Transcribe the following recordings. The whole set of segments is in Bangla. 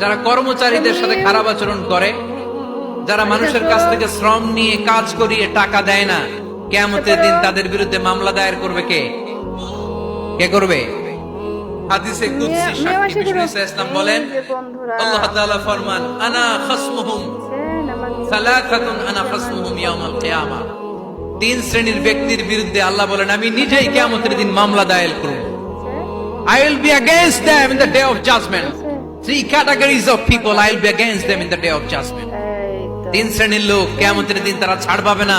যারা কর্মচারীদের সাথে খারাপ আচরণ করে, যারা মানুষের কাছ থেকে শ্রম নিয়ে কাজ করিয়ে টাকা দেয় না, কিয়ামতের দিন তাদের বিরুদ্ধে মামলা দায়ের করবে কে? কে করবে? হাদিসে কুদসি সাক্ষী বিষ্ণু ইসলাম বলেন, আল্লাহ তাআলা ফরমান, আনা খাসমুহুম সালাসাতুন আনা খাসমুহুম ইয়াউমাল কিয়ামা। তিন শ্রেণীর ব্যক্তির বিরুদ্ধে আল্লাহ বলেন, আমি নিজেই কিয়ামতের দিন মামলা দায়ের করব। I will be against them in the day of judgment. Three categories of people, I will be against them in the day of judgment. তিন শ্রেণীর লোক কিয়ামতের দিন তারা ছাড় পাবে না।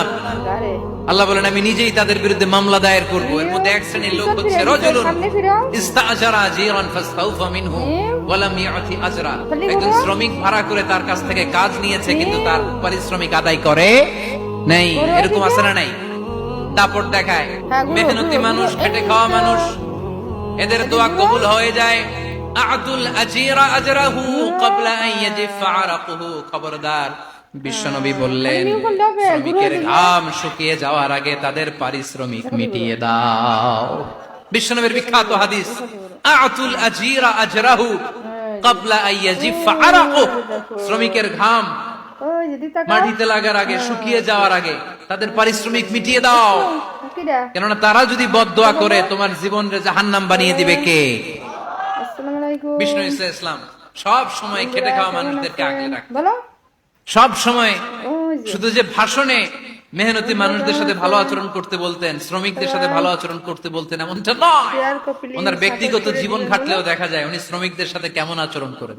আল্লাহ বলেন, আমি নিজেই তাদের বিরুদ্ধে মামলা দায়ের করব। এর মধ্যে এক শ্রেণীর লোক হচ্ছে রাজুলুন ইস্তাআজারা আজীরান ফাস্তাউফা মিনহু ওয়া লাম ইয়াতি আজরা। একজন শ্রমিক ভাড়া করে তার কাছ থেকে কাজ নিয়েছে, কিন্তু তার পারিশ্রমিক আদায় করে নাই। এরকম আছে না নাই? দাপট দেখায়। মেহনতি মানুষ, খেটে খাওয়া মানুষ, এদের দোয়া কবুল হয়ে যায়। আতুল আজীরা আজরাহু ক্বাবলা আন ইয়াজিফা আরাকুহু। খবরদার, বিশ্বনবী বললেন, শ্রমিকের ঘাম শুকিয়ে যাওয়ার আগে তাদের পারিশ্রমিক মিটিয়ে দাও। বিশ্বনবীর বিখ্যাত হাদিস, আতুল আজীরা আজরাহু ক্বাবলা আন ইয়াজিফা আরাকুহু। শ্রমিকের ঘাম মাটিতে লাগার আগে, শুকিয়ে যাওয়ার আগে তাদের পারিশ্রমিক মিটিয়ে দাও। কেননা তারা যদি বদদোয়া করে তোমার জীবনকে জাহান্নাম বানিয়ে দিবে কে? বিষ্ণু ইসলাম সব সময় খেটে খাওয়া মানুষদেরকে আগলে রাখতেন। সব সময় শুধু যে ভাষণে মেহনতি মানুষদের সাথে ভালো আচরণ করতে বলতেন, শ্রমিকদের সাথে ভালো আচরণ করতে বলতেন, এমনটা নয়। ওনার ব্যক্তিগত জীবন ঘাটলেও দেখা যায় উনি শ্রমিকদের সাথে কেমন আচরণ করেন।